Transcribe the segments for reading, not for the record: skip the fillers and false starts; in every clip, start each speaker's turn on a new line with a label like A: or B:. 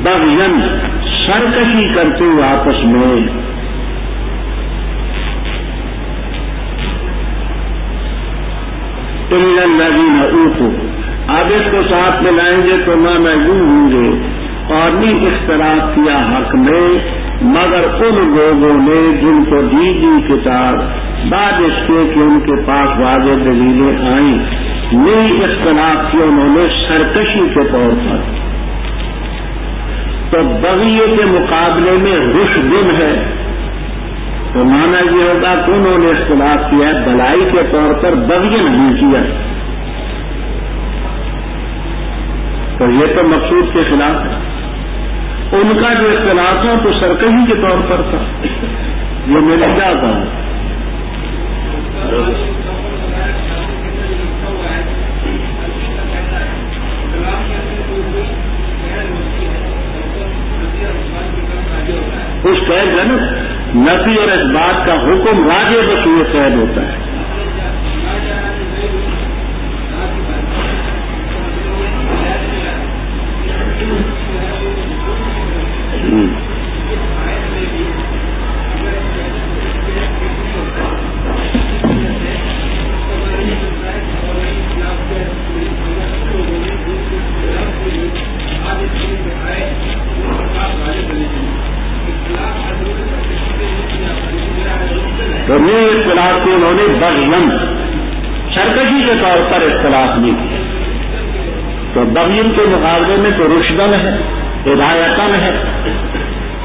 A: بغین سرکشی کرتے ہوئے آپس میں، الا الذین اوتوا، اب اس کو ساتھ میں لائیں گے تو مانا یوں ہوں گے، اور نہیں اختلاف کیا حق میں مگر ان لوگوں نے جن کو دی گئی کتاب بعد اس کے کہ ان کے پاس واضح دلیلیں آئیں، نہیں اختلاف کیا انہوں نے سرکشی کے طور پر، تو بغیے کے مقابلے میں رشدن ہے، تو مانا یہ ہوگا کہ انہوں نے اختلاف کیا ہے بھلائی کے طور پر، بغی نہیں کیا، تو یہ تو مقصود کے خلاف ہے۔ ان کا جو اختلاف تھا تو سرکشی کے طور پر تھا، یہ میں نے کیا کہا، اس قید ہے نا، نفی اور اس بات کا حکم راجے بسوئے قید ہوتا ہے۔ تو یہ اختلاف کو انہوں نے بغین سرکشی کے طور پر اختلاف نہیں کیا، تو بغین کے مقابلے میں تو رشدن ہے، ہدایتن ہے،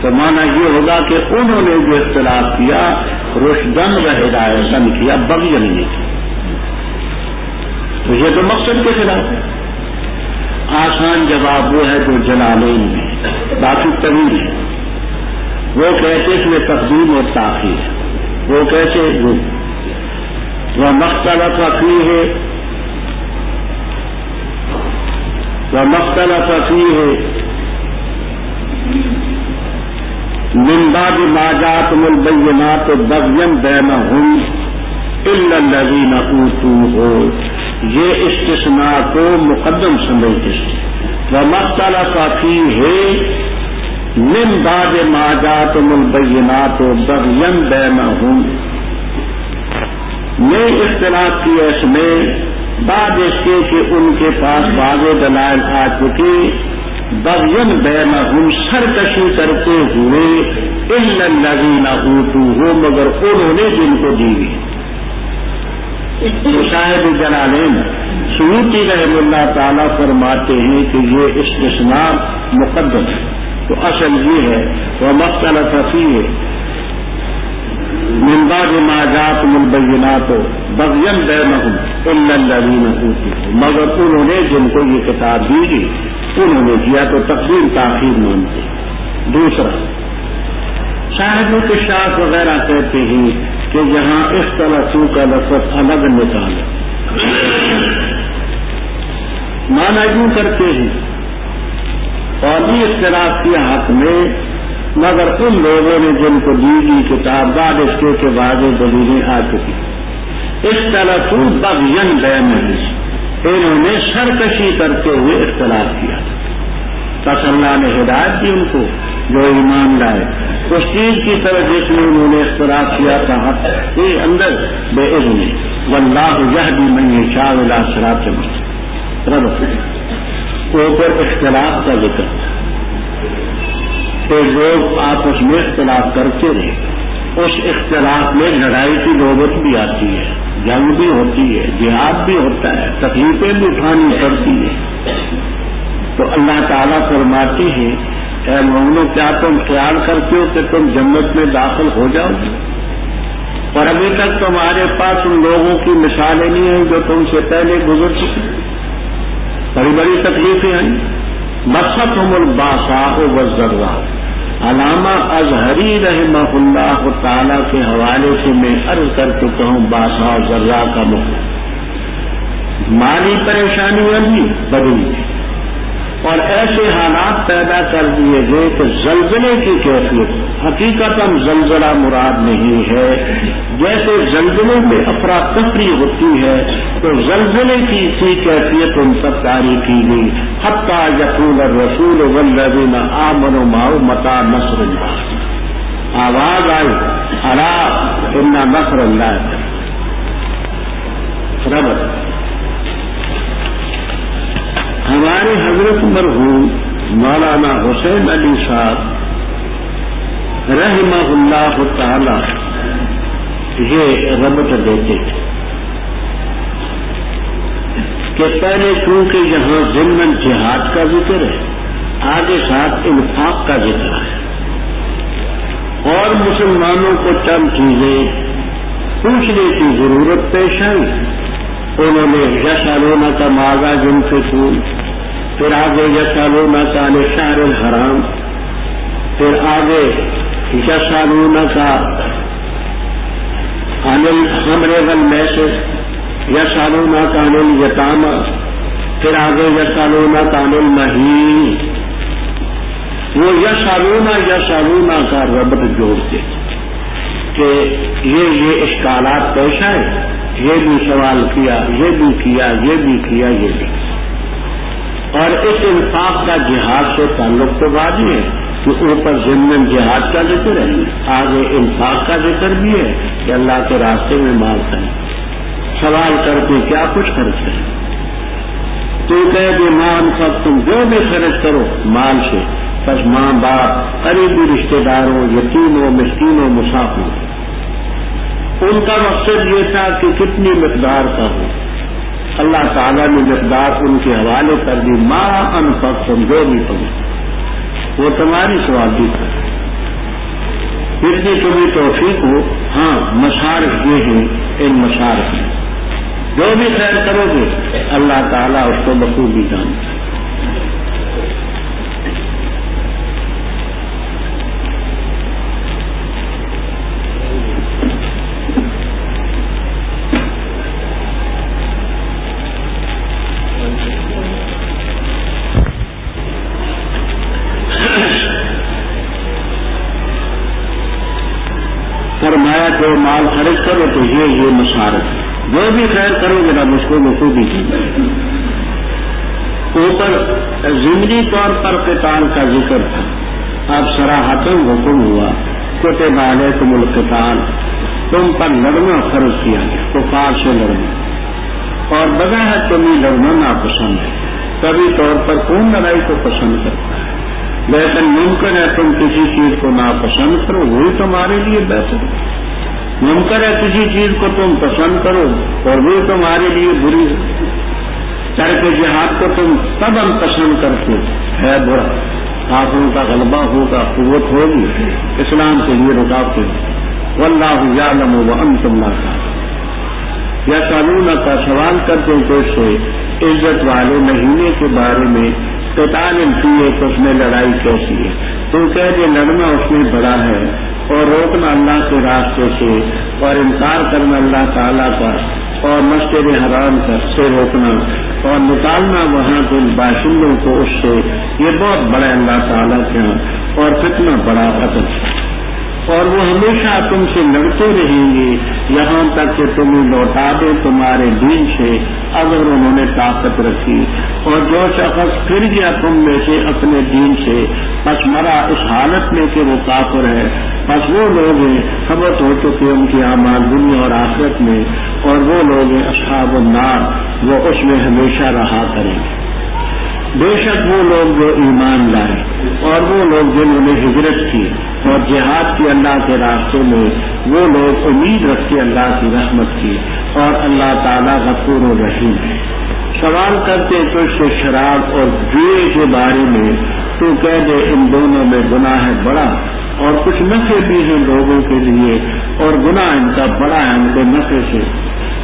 A: تو مانا یہ ہوگا کہ انہوں نے جو اختلاف کیا رشدن و ہدایتن کیا، بغین نہیں کیا، تو یہ تو مقصد کے خلاف ہے۔ آسان جواب وہ ہے جو جلالین میں، باقی طویل ہے، وہ کہتے اس میں تقدیم اور تاخیر ہے، وہ کیسے وہ مختلف فیہ من بعد ما جاءتهم البینات بغیا بینہم الا الذین اوتوہ، یہ استثناء کو مقدم سمجھتے ہیں، ومختلف فیہ من بعد ما جاءتهم البینات بغیا بینہم، نے اختلاف کیا اس میں بعد اس کے کہ ان کے پاس واضح دلائل آ چکی، بغیا بینہم سرکشی کرتے ہوئے، الا الذین اوتوہ مگر انہوں نے جن کو دی گئی۔ صاحب جلالین سیوطی رحمہ اللہ تعالیٰ فرماتے ہیں کہ یہ استثناء مقدم ہے، تو اصل یہ ہے ومختلف فیہ من بعد ما جاءتهم البینات بغیا بینہم الا الذین اوتوہ، مگر انہوں نے جن کو یہ کتاب دی گئی انہوں نے کیا، تو تقدیم تاخیر مانتے۔ دوسرا صاحب کشاف وغیرہ کہتے ہیں کہ یہاں اختلافوں کا لفظ الگ نکالا، مانا یوں کرتے ہیں اور بھی اختلاف کیا حق میں مگر ان لوگوں نے جن کو دی گئی کتاب بعد اس کے واضح دلیلیں آ چکی، اختلافوں بغیا بینہم، انہوں نے سرکشی کرتے ہوئے اختلاف کیا، بس اللہ نے ہدایت دی ان کو جو ایمان لائے، اس چیز کی طرح جس میں انہوں نے اختلاف کیا تھا حق کے اندر بے اذن، واللہ یہدی من یشاء الی صراط مستقیم۔ اوپر اختلاف کا ذکر کہ لوگ آپس میں اختلاف کرتے رہے، اس اختلاف میں لڑائی کی نوبت بھی آتی ہے، جنگ بھی ہوتی ہے، جہاد بھی ہوتا ہے، تکلیفیں بھی اٹھانی پڑتی ہے، تو اللہ تعالیٰ فرماتے ہیں اے مومنو کیا تم خیال کرتے ہو کہ تم جنت میں داخل ہو جاؤ گے، اور ابھی تک تمہارے پاس ان لوگوں کی مثالیں نہیں ہیں جو تم سے پہلے گزر چکے، بڑی بڑی تکلیفیں آئیں، مستہم الباساء والضراء، علامہ اظہری رحمہ اللہ تعالیٰ کے حوالے سے میں عرض کر چکا ہوں باساء و ضراء کا مطلب مالی پریشانیاں بھی بدی، اور ایسے حالات پیدا کر دیے گئے کہ زلزلے کی کیفیت، حقیقتاً زلزلہ مراد نہیں ہے، جیسے زلزلے میں افراتفری ہوتی ہے تو زلزلے کی سی کیفیت ان پر جاری کی گئی، حتی یقول الرسول والذین آمنوا معه متی نصر اللہ، آواز آئی الا ان نصر اللہ قریب۔ ہمارے حضرت مرحوم مولانا حسین علی صاحب رحمہ اللہ تعالی یہ ربط دیتے تھے کہ پہلے چونکہ یہاں ضمن جہاد کا ذکر ہے، آگے ساتھ انفاق کا ذکر ہے، اور مسلمانوں کو چند چیزیں پوچھنے کی ضرورت پیش آئی۔ انہوں نے یسألونک ماذا ينفقون، پھر آگے یسألونک عن الشہر الحرام، پھر آگے یسألونک عن الخمر والمیسر، یسألونک عن الیتامى، پھر آگے یسألونک عن المحیض۔ وہ یسألونا کا ربط جوڑتے کہ یہ اشکالات پیش آئے، یہ بھی سوال کیا، یہ بھی کیا، یہ بھی کیا، یہ بھی کیا۔ اور اس انفاق کا جہاد سے تعلق تو واضح ہے کہ اوپر ضمن جہاد کا ذکر ہے، آگے انفاق کا ذکر بھی ہے کہ اللہ کے راستے میں مال کریں۔ سوال کرتے کیا کچھ خرچ کریں، تو کہہ دے ماں انفاق، تم جو بھی خرچ کرو مال سے، بس ماں باپ، قریبی رشتے داروں، یتیموں، مسکینوں، مسافروں، ان کا مقصد یہ تھا کہ کتنی مقدار کا ہو۔ اللہ تعالیٰ نے مقدار ان کے حوالے کر دی، ما انفقتم، جو بھی تم، وہ تمہاری ثوابی کر، اتنی تمہیں توفیق ہو۔ ہاں مصارف یہ ہیں، ان مصارف میں جو بھی خیر کرو گے اللہ تعالیٰ اس کو بخوبی جانتا ہے۔ فرمایا کہ مال خرچ کرو تو یہ مصارف، جو بھی خیر کرو گے نا مجھ کو بخوبی کی۔ اوپر ضمنی طور پر قتال کا ذکر تھا، اب صراحتاً حکم ہوا کتب علیکم القتال، تم پر لڑنا فرض کیا گیا، کفار سے لڑنا، اور بظاہر تمہیں لڑنا ناپسند ہے، کبھی طور پر کون لڑائی کو پسند کرتا ہے، لیکن ممکن ہے تم کسی چیز کو ناپسند کرو، وہی تمہارے لیے بہتر ہے۔ ممکن ہے کسی چیز کو تم پسند کرو اور وہ تمہارے لیے بری ہے۔ ترک جہاد کو تم تب ہم پسند کرتے ہے برا، کافروں کا غلبہ ہوگا، قوت ہوگی، اسلام کے لیے رکاوٹیں، واللہ یعلم وانتم لا تعلمون۔ یسألونک کا سوال کرتے ہیں تو اس سے عزت والے مہینے کے بارے میں، قتال فیہ کہ اس میں لڑائی کیسی ہے، تو کہہ دے لڑنا اس میں بڑا ہے، اور روکنا اللہ کے راستے سے، اور انکار کرنا اللہ تعالیٰ کا، اور مسجد حرام سے روکنا، اور نکالنا وہاں کے باشندوں کو اس سے، یہ بہت بڑا اللہ تعالیٰ کے ہاں، اور فتنہ بڑا قتل، اور وہ ہمیشہ تم سے لڑتے رہیں گے یہاں تک کہ تمہیں لوٹا دے تمہارے دین سے، اگر انہوں نے طاقت رکھی۔ اور جو شخص پھر گیا تم میں سے اپنے دین سے، بس مرا اس حالت میں کہ وہ کافر ہے، بس وہ لوگ ہیں خبر ہو چکے ان کی اعمال دنیا اور آخرت میں، اور وہ لوگ ہیں اصحاب النار، وہ اس میں ہمیشہ رہا کریں گے۔ بے شک وہ لوگ جو ایمان لائے، اور وہ لوگ جنہوں نے ہجرت کی اور جہاد کی اللہ کے راستے میں، وہ لوگ امید رکھتے اللہ کی رحمت کی، اور اللہ تعالیٰ غفور الرحیم ہے۔ سوال کرتے تو اس سے شراب اور جوئے کے بارے میں، تو کہہ دے ان دونوں میں گناہ ہے بڑا، اور کچھ نفع بھی ہیں لوگوں کے لیے، اور گناہ ان کا بڑا ہے ان کے نفع سے۔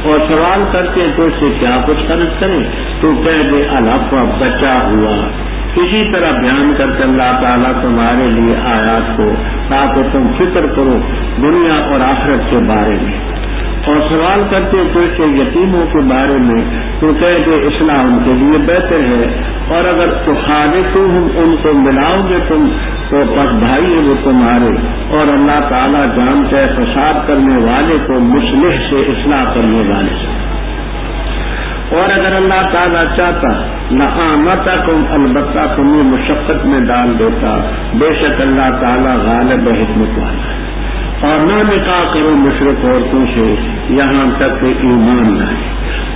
A: اور سوال کرتے تو اس سے کیا کچھ خرچ کریں، تو کہہ دے العفو، بچا ہوا۔ اسی طرح بیان کرتے اللہ تعالیٰ تمہارے لیے آیات کو، تاکہ تم فکر کرو دنیا اور آخرت کے بارے میں۔ اور سوال کرتے تو اس سے یتیموں کے بارے میں، تو کہہ دے اصلاح ان کے لیے بہتر ہے، اور اگر تخالطوہم ان کو ملاؤ گے تم تو بس بھائی ہے وہ تمہارے، اور اللہ تعالیٰ جانتا ہے فساد کرنے والے کو مصلح سے، اصلاح کرنے والے سے۔ اور اگر اللہ تعالیٰ چاہتا لَأَعْمَتَكُمْ، البتہ تمہیں مشقت میں ڈال دیتا، بے شک اللہ تعالیٰ غالب حکمت والا ہے۔ اور نہ نکاح کرو مشرک عورتوں سے یہاں تک کہ ایمان لائے،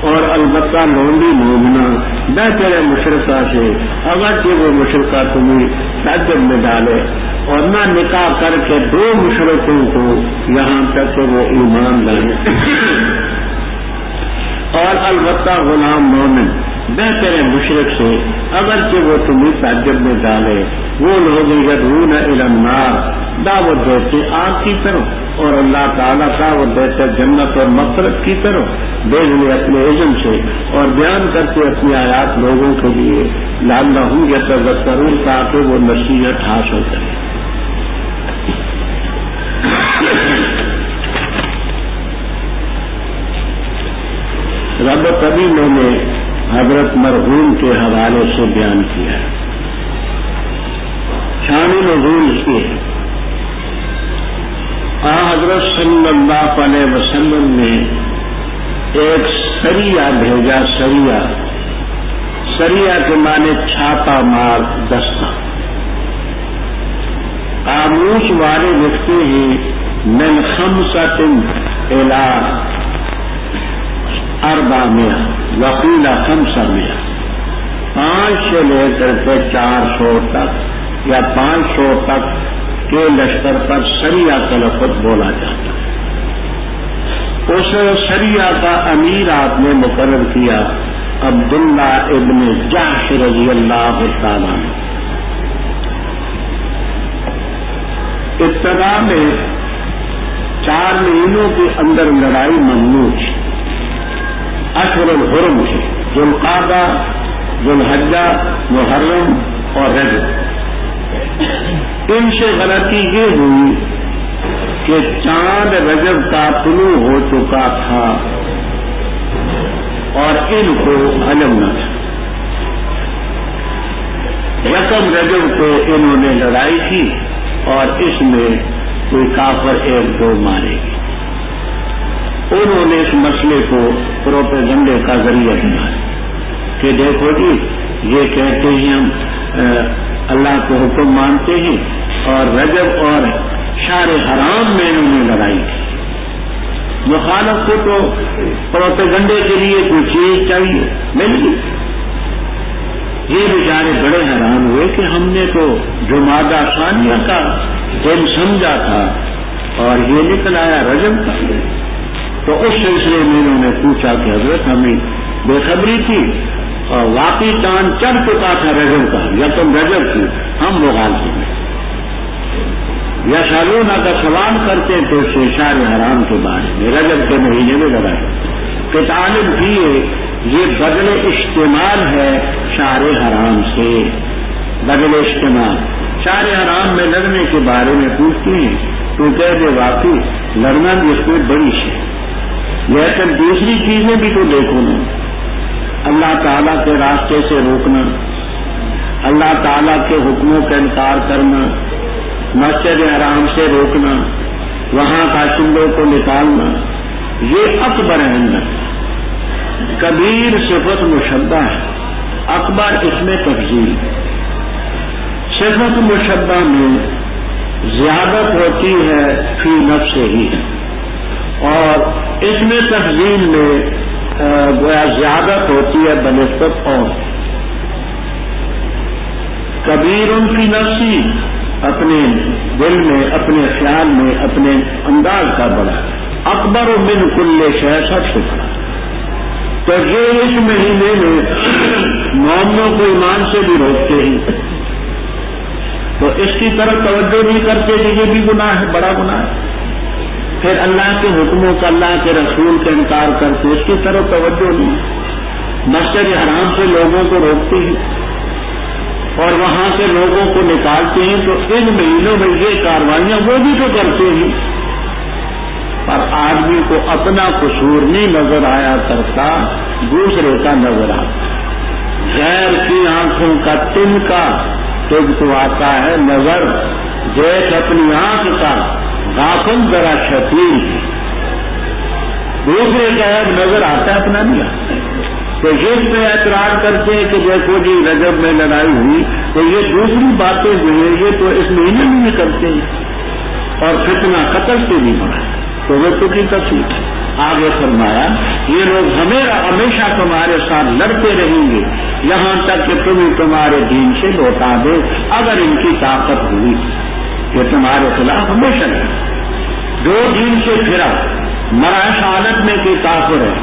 A: اور البتہ لونڈی مومنہ بہتر ہے مشرکہ سے اگرچہ وہ مشرکہ تمہیں تعجب میں ڈالے، اور نہ نکاح کر کے دو مشرکوں کو یہاں تک کہ وہ ایمان لائے، اور البتہ غلام مومن بہتر ہے مشرک سے اگرچہ وہ تمہیں تعجب میں ڈالے۔ وہ لوگ یدعون الی النار، دعوت دیتے آگ کی طرف، اور اللہ تعالیٰ دعوت دیتے جنت اور مغفرت کی طرف، بے اپنے علم سے، اور بیان کرتے اپنی آیات لوگوں کے لیے لعلہم یتذکرون، تاکہ وہ نصیحت حاصل کریں۔ رب کبھی میں نے حضرت مرحوم کے حوالے سے بیان کیا ہے، شان نزول اس کی ہے۔ حضرت صلی اللہ علیہ وسلم نے ایک سریہ بھیجا، سریہ کے معنی چھاپا مار دستہ۔ قاموس والے لکھتے ہیں من 500 الی 400 وقیل 500، 5 سے لے کر کے 400 تک یا 500 تک کے لشکر پر سریہ کا لفظ بولا جاتا ہے۔ اس سریہ کا امیر آپ نے مقرر کیا عبداللہ ابن جحش رضی اللہ تعالیٰ عنہ۔ ابتدا میں 4 مہینوں کے اندر لڑائی ممنوع تھی، اشہر الحرم تھے، ذوالقعدہ، ذوالحجہ، محرم اور رجب۔ ان سے غلطی یہ ہوئی کہ چاند رجب کا طلوع ہو چکا تھا اور ان کو علم نہ تھا۔ یکم رجب کو انہوں نے لڑائی کی اور اس میں کوئی کافر 1-2 مارے گی۔ انہوں نے اس مسئلے کو پروپیگنڈے کا ذریعہ بنایا کہ دیکھو جی یہ کہتے ہیں ہم اللہ کو حکم مانتے ہیں، اور رجب اور شہر حرام میں انہوں نے لڑائی کی۔ مخالف کو تو پروپیگنڈے کے لیے کوئی چیز چاہیے، مل گئی۔ یہ بیچارے بڑے حیران ہوئے کہ ہم نے تو جمادہ ثانیہ کا دن سمجھا تھا اور یہ نکل آیا رجب کا۔ تو اس سلسلے میں انہوں نے پوچھا کہ حضرت ہمیں بے خبری تھی اور واقعی چاند چڑھ چکا تھا رجب کا، یکم رجب کی، ہم وہ غالب ہیں۔ یا سالونہ کا سوال کرتے تو اسے شہر حرام کے بارے میں، رجب کے مہینے میں لڑائی کہ طالب کیے یہ بدل اشتمال ہے شہر حرام سے، بدل اشتمال شہر حرام میں لڑنے کے بارے میں پوچھتے ہیں تو کہہ دے واقعی لڑنا بھی اس میں بڑی ہے، لیکن دوسری چیزیں بھی تو دیکھو نا، اللہ تعالیٰ کے راستے سے روکنا، اللہ تعالیٰ کے حکموں کا انکار کرنا، مسجد حرام سے روکنا، وہاں کاشندوں کو نکالنا، یہ اکبر اہمیت۔ کبیر صفت مشبہ ہے، اکبر اس میں تفضیل۔ صفت مشبہ میں زیادت ہوتی ہے فی نفس ہی، اور اس میں تفضیل میں گویا زیادت ہوتی ہے بنسبت اور۔ کبیر فی نفسی اپنے دل میں، اپنے خیال میں، اپنے انداز کا بڑا، اکبر من کل شے سب سے بڑا۔ تو یہ اس مہینے میں مومنوں کو ایمان سے بھی روکتے ہیں تو اس کی طرف توجہ نہیں کرتے کہ یہ بھی گناہ ہے، بڑا گناہ ہے۔ پھر اللہ کے حکموں کا، اللہ کے رسول کا انکار کرتے، اس کی طرف توجہ نہیں۔ مسجد حرام سے لوگوں کو روکتے ہیں اور وہاں سے لوگوں کو نکالتے ہیں، تو ان مہینوں میں یہ کاروائیاں وہ بھی تو کرتے ہیں، پر آدمی کو اپنا قصور نہیں نظر آیا کرتا، دوسرے کا نظر آتا۔ غیر کی آنکھوں کا تنکا تجھ کو آتا ہے نظر، دیکھ اپنی آنکھ کا غافل ذرا شفیع، دوسرے کا عیب نظر آتا ہے اپنا نہیں آتا۔ تو یہ پہ اعتراض کرتے ہیں کہ دیکھو جی رجب میں لڑائی ہوئی، تو یہ دوسری باتیں جو ہیں یہ تو اس مہینے میں بھی کرتے ہیں، اور فتنہ قتل سے بھی بڑھا، تو وہ تو کی تصویر آگے فرمایا یہ لوگ ہمیشہ تمہارے ساتھ لڑتے رہیں گے یہاں تک کہ تمہیں تمہارے دین سے لوٹا دے، اگر ان کی طاقت ہوئی کہ تمہارے خلاف ہمیشہ لڑے۔ جو دین سے پھرا مرا اس حالت میں کہ کافر ہے،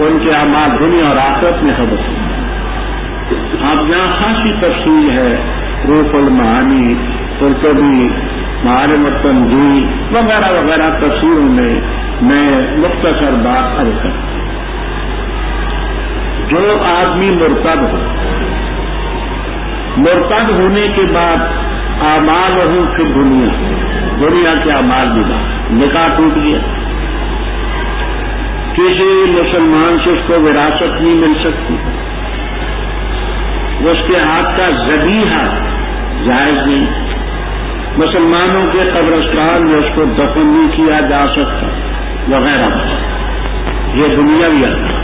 A: ان کے اعمال دنیا اور آخرت میں خبر ہے۔ اب یہاں خاصی تفصیل ہے، روح المعانی، قرطبی، معالم التنزیل وغیرہ وغیرہ تفسیروں میں مختصر بات عرض کرتا ہوں۔ جو آدمی مرتد ہو، مرتد ہونے کے بعد اعمال ہوں پھر دنیا کے اعمال بھی بات، نکاح ٹوٹ گیا، کسی مسلمان سے اس کو وراثت نہیں مل سکتی، اس کے ہاتھ کا ذبیحہ جائز نہیں، مسلمانوں کے قبرستان میں اس کو دفن نہیں کیا جا سکتا وغیرہ، یہ دنیاوی احکام۔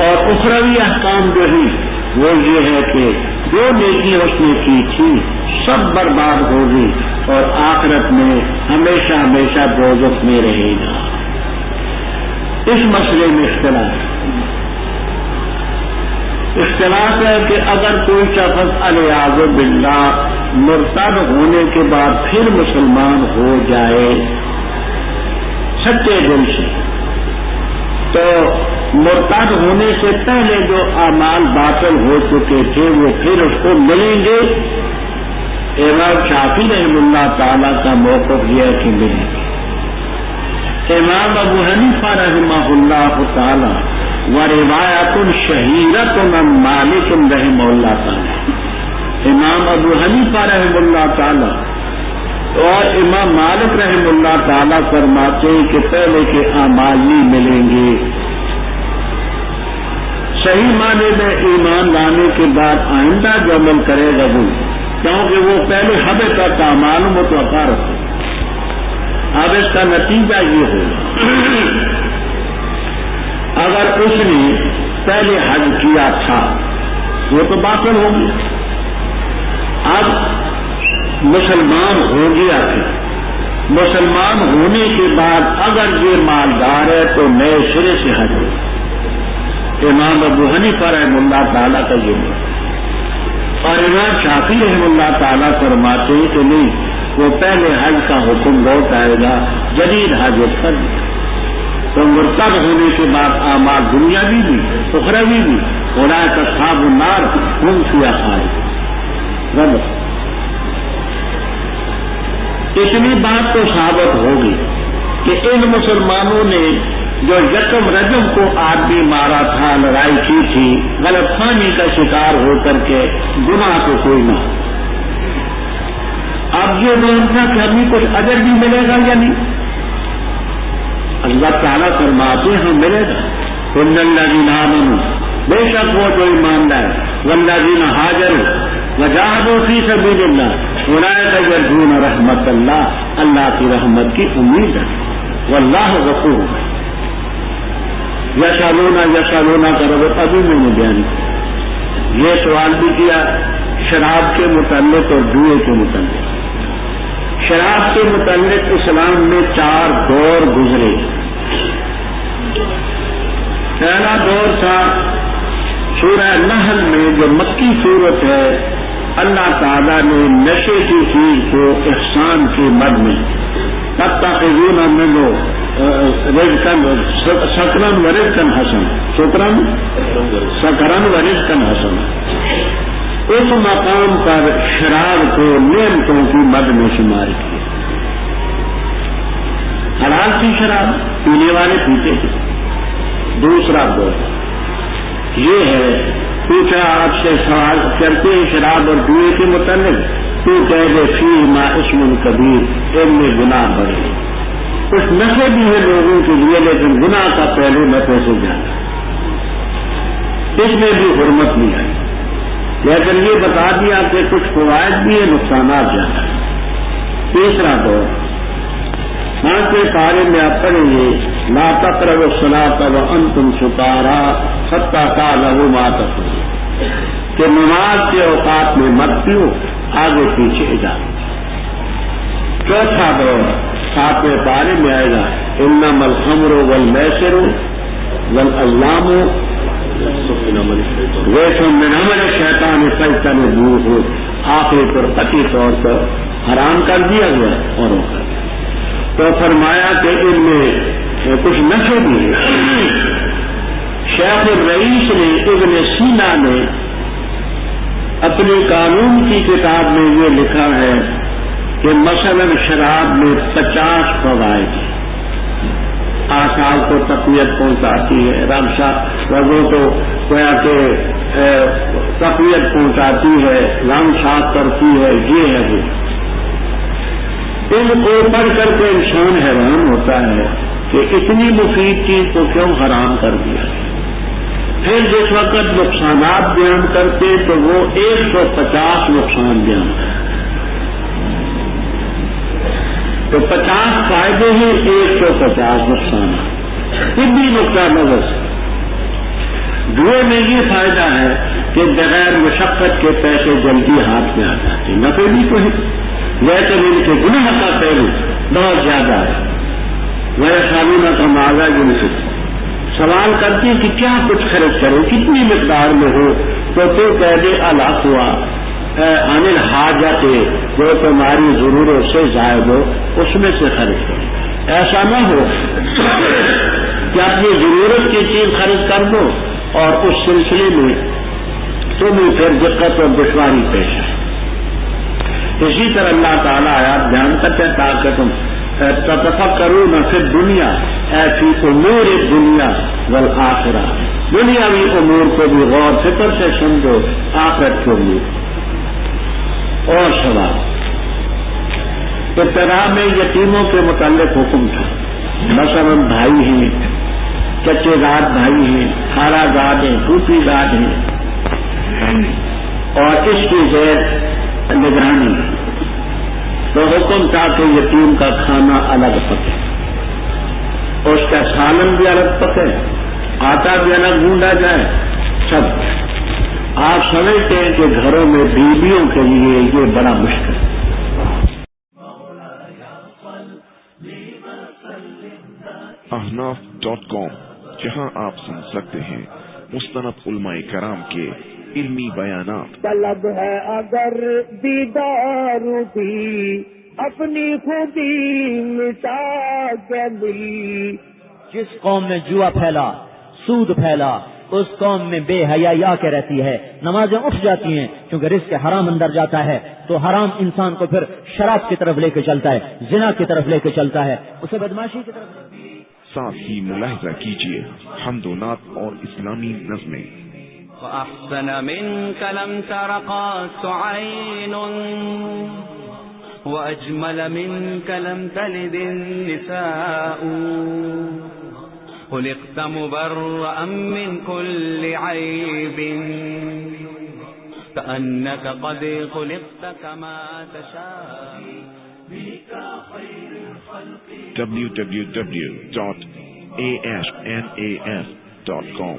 A: اور اخروی احکام جو ہیں وہ یہ ہے کہ جو نیکی اس نے کی تھی سب برباد ہوگی اور آخرت میں ہمیشہ ہمیشہ دوزخ میں رہے گا۔ اس مسئلے میں اختلاف ہے کہ اگر کوئی شخص علیاذ باللہ مرتد ہونے کے بعد پھر مسلمان ہو جائے سچے دل سے، تو مرتد ہونے سے پہلے جو اعمال باطل ہو چکے تھے وہ پھر اس کو ملیں گے۔ امام شافعی رحمہ اللہ تعالیٰ کا موقف یہ ہے کہ ملیں گے۔ امام ابو حنیفہ رحمہ اللہ تعالیٰ و روایت شہیرت عن مالک رحمہ اللہ تعالیٰ، امام ابو حنیفہ رحمہ اللہ تعالیٰ اور امام مالک رحمہ اللہ تعالیٰ فرماتے ہیں کہ پہلے کے اعمال نہیں ملیں گے۔ صحیح معنی میں ایمان لانے کے بعد آئندہ جو عمل کرے گا وہ، کیونکہ وہ پہلے حبطت اعمال متوقع رکھے۔ اب اس کا نتیجہ یہ ہوگا اگر اس نے پہلے حج کیا تھا وہ تو باطل ہو گیا، اب مسلمان ہو گیا تھا، مسلمان ہونے کے بعد اگر یہ مالدار ہے تو نئے سرے سے حج ہو۔ امام ابو حنیفہ رحمہ اللہ تعالیٰ کا یہ ہے، اور امام شافعی رحمہ اللہ تعالیٰ فرماتے ہیں کہ نہیں، وہ پہلے حج کا حکم لوٹ آئے گا، جدید حج کر دیا۔ تو مرتد ہونے کے بعد اعمال دنیاوی بھی اخروی بھی اولئک اصحاب النار هم فیہا خالدون۔ اتنی بات تو ثابت ہوگی کہ ان مسلمانوں نے جو یکم رجب کو آدمی مارا تھا، لڑائی کی تھی، غلط فہمی کا شکار ہو کر کے گناہ تو کوئی نہ، اب یہ دیکھنا کہ ہمیں کچھ اجر بھی ملے گا یا نہیں۔ اللہ تعالیٰ فرماتے ہیں ملے گا، ان الذین آمنوا، بے شک وہ جو ایمان لائے، والذین ہاجروا وجاہدوا فی سبیل اللہ اولئک یرجون رحمت اللہ، اللہ کی رحمت کی امید ہے، واللہ غفور ہے۔ یسالونا کا ربط ابھی میں نے بیان کیا، یہ سوال بھی کیا شراب کے متعلق اور جوئے کے متعلق۔ شراب کے متعلق اسلام میں 4 دور گزرے۔ پہلا دور تھا سورہ نحل میں جو مکی صورت ہے، اللہ تعالیٰ نے نشے کی چیز کو احسان کی مد میں تتخذون منہ سکرن و رزقن حسن، سکرن و رزقن حسن، اس مقام پر شراب کو نعمتوں کی مد میں شمار کیا۔ حلال تھی شراب، پینے والے پیتے تھے۔ دوسرا دور یہ ہے، پوچھا آپ سے سوال کرتے ہیں شراب اور جوئے کے متعلق، تو کہہ دے فیہما اسم کبیر، ان میں گناہ بڑے، کچھ نفع بھی ہے لوگوں کے لیے لیکن گناہ کا پہلو نفع سے زیادہ، اس میں بھی حرمت نہیں آئی۔ لیکن یہ بتا دیا کہ کچھ فوائد بھی ہیں، نقصانات زیادہ ہیں۔ تیسرا دور ماں کے پارے میں آپ پڑھیں گے لا تقربوا الصلاۃ وانتم سکارا حتی تعلموا ما تقولون، کہ نماز کے اوقات میں مت پیو، آگے پیچھے جاؤ۔ چوتھا دور 7ویں پارے میں آئے گا انما الخمر والمیسر والازلام ریش من عمل الشیطان فاجتنبوہ، آخری پر قطعی طور پر حرام کر دیا گیا اور روکا گیا۔ تو فرمایا کہ ان میں کچھ نشے بھی ہیں۔ شیخ الرئیس نے ابن سینا نے اپنی قانون کی کتاب میں یہ لکھا ہے کہ مثلا شراب میں 50 فوائد ہیں، اعصاب کو تقویت پہنچاتی ہے، رگوں کو گویا کہ تقویت پہنچاتی ہے، رنگ صاف کرتی ہے، یہ ہے وہ۔ ان کو پڑھ کر کے انسان حیران ہوتا ہے کہ اتنی مفید چیز کو کیوں حرام کر دیا۔ پھر جس وقت نقصانات بیان کرتے تو وہ 150 نقصان بیان کرتے، تو 50 فائدے ہیں، 150 نقصانات۔ طبی نقطہ نظر سے دوے میں یہ فائدہ ہے کہ بغیر مشقت کے پیسے جلدی ہاتھ میں آ جاتے، نفع بھی تو ہے، لیکن ان کے گناہ کا پہلو بہت زیادہ ہے۔ وہ خامینہ کا معاوضہ جن سے سوال کرتی کہ کیا کچھ خرچ کرو، کتنی مقدار میں ہو، تو کہہ دے الاقوا عن الحاجت، جو تمہاری ضرورت سے زائد ہو اس میں سے خرچ کرو۔ ایسا نہ ہو کہ اپنی ضرورت کی چیز خرچ کر دو اور اس سلسلے میں تمہیں پھر دقت اور دشواری پیش آئے۔ اسی طرح اللہ تعالیٰ آیات بیان کرتے ہیں تاکہ تم تتفکرون فی الدنیا اے فی امور الدنیا والآخرہ، دنیاوی امور کو بھی غور فکر سے سمجھو، آخرت کے امور۔ اور سوال ابتدا میں یتیموں کے متعلق حکم تھا، مثلا بھائی ہیں، چچے داد بھائی ہیں، خالہ داد ہیں، پھوپھی داد ہیں، اور اس کی زیر نگرانی، تو حکم تھا کہ یتیم کا کھانا الگ پکے، اس کا سالن بھی الگ پکے، آٹا بھی الگ ڈھونڈا جائے، سب۔ آپ سمجھتے ہیں کہ گھروں میں بیویوں کے لیے یہ بڑا مشکل ہے۔
B: ahnaf.com، جہاں آپ سن سکتے ہیں مستند علماء کرام کے علمی بیانات۔
C: طلب ہے اگر دیدار بھی اپنی خودی مٹا کے ملی۔
D: جس قوم میں جوا پھیلا، سود پھیلا، اس قوم میں بے حیائی آ کے رہتی ہے، نمازیں اٹھ جاتی ہیں کیونکہ رزق حرام اندر جاتا ہے، تو حرام انسان کو پھر شراب کی طرف لے کے چلتا ہے، زنا کی طرف لے کے چلتا ہے، اسے بدماشی کی طرف۔
B: ساتھ ہی ملاحظہ کیجیے حمد و نعت اور اسلامی نظمیں۔
E: وأحسن منك لم تر قط عين وأجمل منك لم تلد النساء خلقت مبرأ من كل عيب كأنك قد خلقت كما تشاء بك خير الخلق
B: www.asnas.com